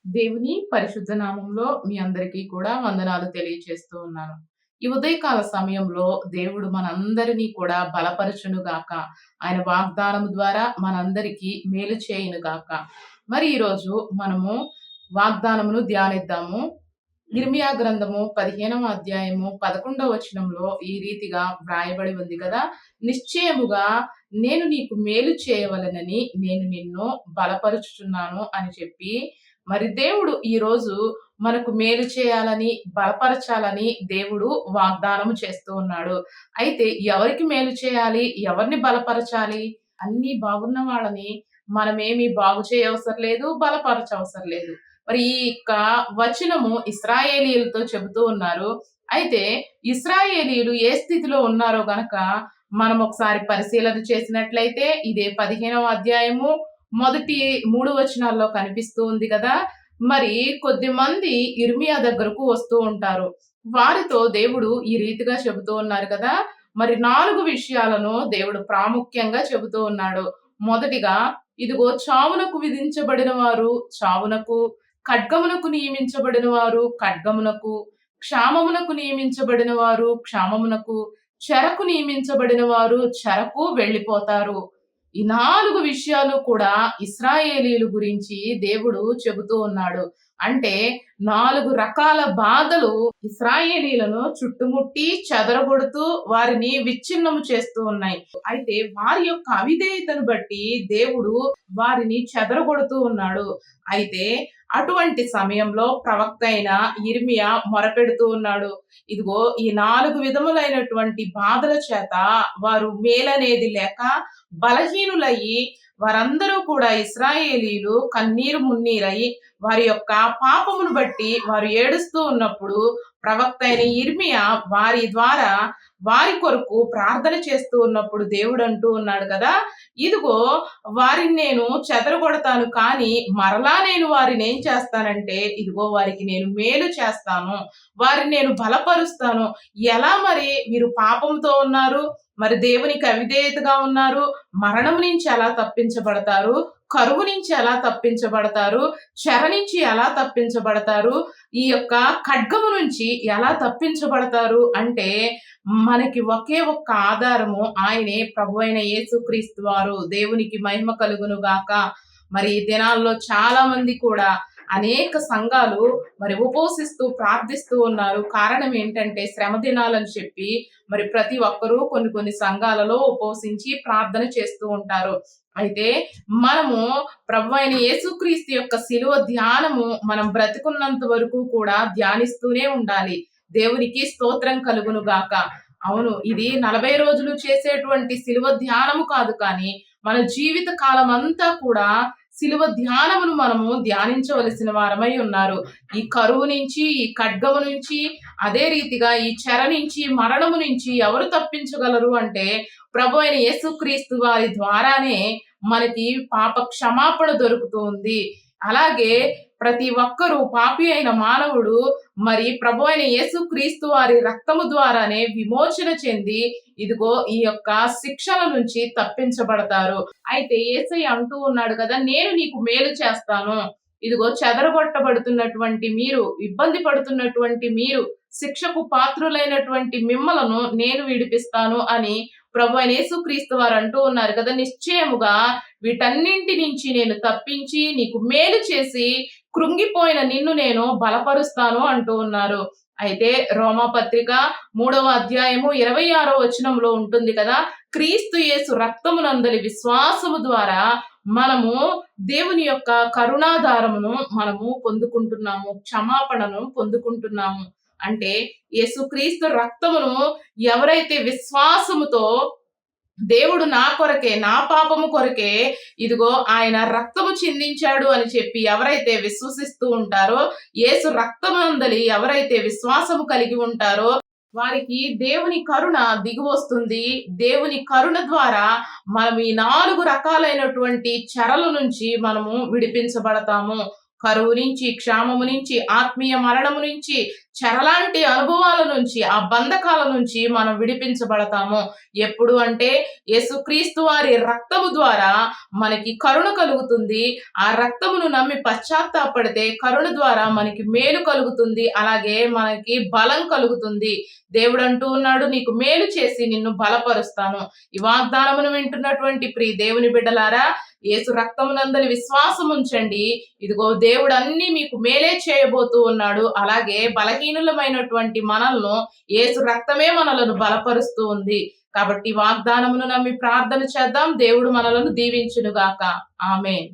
దేవుని పరిశుద్ధ నామంలో మీ అందరికీ కూడా వందనాలు తెలియచేస్తూ ఉన్నాను. ఈ ఉదయకాల సమయంలో దేవుడు మనందరినీ కూడా బలపరచును గాక. ఆయన వాగ్దానము ద్వారా మనందరికీ మేలు చేయును గాక. మరి ఈరోజు మనము వాగ్దానమును ధ్యానిద్దాము. ఇర్మియా గ్రంథము 15వ అధ్యాయము 11వ వచనంలో ఈ రీతిగా వ్రాయబడి ఉంది కదా! నిశ్చయముగా నేను నీకు మేలు చేయవలెనని నేను నిన్ను బలపరుచుచున్నాను అని చెప్పి, మరి దేవుడు ఈరోజు మనకు మేలు చేయాలని, బలపరచాలని దేవుడు వాగ్దానం చేస్తూ ఉన్నాడు. అయితే ఎవరికి మేలు చేయాలి? ఎవరిని బలపరచాలి? అన్నీ బాగున్న వాళ్ళని మనమేమి బాగు చేయవసరం లేదు, బలపరచవసరం లేదు. మరి ఈ యొక్క వచనము ఇశ్రాయేలీయులతో చెబుతూ ఉన్నారు. అయితే ఇశ్రాయేలీయులు ఏ స్థితిలో ఉన్నారో గనక మనం ఒకసారి పరిశీలన చేసినట్లయితే ఇదే 15వ అధ్యాయము మొదటి 3 వచనాల్లో కనిపిస్తూ ఉంది కదా! మరి కొద్దిమంది ఇర్మియా దగ్గరకు వస్తూ ఉంటారు. వారితో దేవుడు ఈ రీతిగా చెబుతూ ఉన్నారు కదా! మరి 4 విషయాలను దేవుడు ప్రాముఖ్యంగా చెబుతూ ఉన్నాడు. మొదటిగా, ఇదిగో చావునకు విధించబడిన వారు చావునకు, ఖడ్గమునకు నియమించబడిన వారు ఖడ్గమునకు, క్షామమునకు నియమించబడిన వారు క్షామమునకు, చెరకు నియమించబడిన వారు చెరకు వెళ్ళిపోతారు. ఈ 4 విషయాలు కూడా ఇశ్రాయేలీయుల గురించి దేవుడు చెబుతూ ఉన్నాడు. అంటే 4 రకాల బాధలు ఇశ్రాయేలీయులను చుట్టుముట్టి చెదరగొడుతూ వారిని విచ్ఛిన్నము చేస్తూ ఉన్నాయి. అయితే వారి యొక్క అవిధేయతను బట్టి దేవుడు వారిని చెదరగొడుతూ ఉన్నాడు. అయితే అటువంటి సమయంలో ప్రవక్త అయిన యిర్మీయా మొరపెడుతూ ఉన్నాడు. ఇదిగో ఈ 4 విధములైనటువంటి బాధల చేత వారు మేలనేది లేక బలహీనులయ్యి, వారందరూ కూడా ఇశ్రాయేలీయులు కన్నీరు మున్నీరై వారి యొక్క పాపమును బట్టి వారు ఏడుస్తూ ఉన్నప్పుడు ప్రవక్త అయిన యిర్మీయా వారి ద్వారా వారి కొరకు ప్రార్థన చేస్తూ ఉన్నప్పుడు దేవుడు అంటూ ఉన్నాడు కదా, ఇదిగో వారిని నేను చెదరగొడతాను, కానీ మరలా నేను వారిని ఏం చేస్తానంటే ఇదిగో వారికి నేను మేలు చేస్తాను, వారిని నేను బలపరుస్తాను. ఎలా మరి వీరు పాపంతో ఉన్నారు, మరి దేవునికి అవిధేయతగా ఉన్నారు, మరణం నుంచి ఎలా తప్పించబడతారు, కరువు నుంచి ఎలా తప్పించబడతారు, చెర నుంచి ఎలా తప్పించబడతారు, ఈ యొక్క ఖడ్గము నుంచి ఎలా తప్పించబడతారు అంటే మనకి ఒకే ఒక్క ఆధారము ఆయనే, ప్రభువైన యేసుక్రీస్తు వారు. దేవునికి మహిమ కలుగును గాక. మరి ఈ దినాల్లో చాలా మంది కూడా అనేక సంఘాలు మరి ఉపవసిస్తూ ప్రార్థిస్తూ ఉన్నారు. కారణం ఏంటంటే శ్రమ దినాలని చెప్పి మరి ప్రతి ఒక్కరూ కొన్ని కొన్ని సంఘాలలో ఉపవసించి ప్రార్థన చేస్తూ ఉంటారు. అయితే మనము ప్రభువైన యేసుక్రీస్తు యొక్క శిలువ ధ్యానము మనం బ్రతికున్నంత వరకు కూడా ధ్యానిస్తూనే ఉండాలి. దేవునికి స్తోత్రం కలుగును గాక. అవును, ఇది 40 రోజులు చేసేటువంటి శిలువ ధ్యానము కాదు, కానీ మన జీవిత కాలం అంతా కూడా శిలువ ధ్యానమును మనము ధ్యానించవలసిన వారమై ఉన్నారు. ఈ కరువు నుంచి, ఈ ఖడ్గము నుంచి, అదే రీతిగా ఈ చెర నుంచి, మరణము నుంచి ఎవరు తప్పించగలరు అంటే ప్రభువైన యేసుక్రీస్తు వారి ద్వారానే మనకి పాప క్షమాపణ దొరుకుతుంది. అలాగే ప్రతి ఒక్కరూ, పాపి అయిన మానవుడు మరి ప్రభువైన యేసుక్రీస్తు వారి రక్తము ద్వారానే విమోచన చెంది ఇదిగో ఈ యొక్క శిక్షల నుంచి తప్పించబడతారు. అయితే యేసయ్య అంటూ ఉన్నాడు కదా, నేను నీకు మేలు చేస్తాను. ఇదిగో చెదరగొట్టబడుతున్నటువంటి మీరు, ఇబ్బంది పడుతున్నటువంటి మీరు, శిక్షకు పాత్రులైనటువంటి మిమ్మలను నేను విడిపిస్తాను అని ప్రభువైన యేసుక్రీస్తు వారు అంటూ ఉన్నారు కదా. నిశ్చయముగా వీటన్నింటి నుంచి నేను తప్పించి నీకు మేలు చేసి కృంగిపోయిన నిన్ను నేను బలపరుస్తాను అంటూ ఉన్నారు. అయితే రోమాపత్రిక 3వ అధ్యాయము 26వ వచనంలో ఉంటుంది కదా, క్రీస్తు యేసు రక్తమునందలి విశ్వాసము ద్వారా మనము దేవుని యొక్క కరుణాధారమును మనము పొందుకుంటున్నాము, క్షమాపణను పొందుకుంటున్నాము. అంటే యేసుక్రీస్తు రక్తమును ఎవరైతే విశ్వాసముతో దేవుడు నా కొరకే, నా పాపము కొరకే ఇదిగో ఆయన రక్తము చిందించాడు అని చెప్పి ఎవరైతే విశ్వసిస్తూ ఉంటారో, యేసు రక్తమందలి ఎవరైతే విశ్వాసము కలిగి ఉంటారో వారికి దేవుని కరుణ దిగివస్తుంది. దేవుని కరుణ ద్వారా మనం ఈ 4 రకాలైనటువంటి చెరల నుంచి మనము విడిపించబడతాము. కరువు నుంచి, క్షామము నుంచి, ఆత్మీయ మరణము నుంచి, చెరలాంటి అనుభవాల నుంచి, ఆ బంధకాల నుంచి మనం విడిపించబడతాము. ఎప్పుడు అంటే యేసుక్రీస్తు వారి రక్తము ద్వారా మనకి కరుణ కలుగుతుంది. ఆ రక్తమును నమ్మి పశ్చాత్తాపడితే కరుణ ద్వారా మనకి మేలు కలుగుతుంది. అలాగే మనకి బలం కలుగుతుంది. దేవుడు అంటూ ఉన్నాడు, నీకు మేలు చేసి నిన్ను బలపరుస్తాను. ఈ వాగ్దానమును వింటున్నటువంటి ప్రియ దేవుని బిడ్డలారా, యేసు రక్తమునందలి విశ్వాసం ఉంచండి. ఇదిగో దేవుడు అన్నీ మీకు మేలే చేయబోతూ ఉన్నాడు. అలాగే బలహీనులమైనటువంటి మనలను యేసు రక్తమే మనలను బలపరుస్తూ ఉంది. కాబట్టి వాగ్దానమును నమ్మి ప్రార్థన చేద్దాం. దేవుడు మనలను దీవించును గాక. ఆమేన్.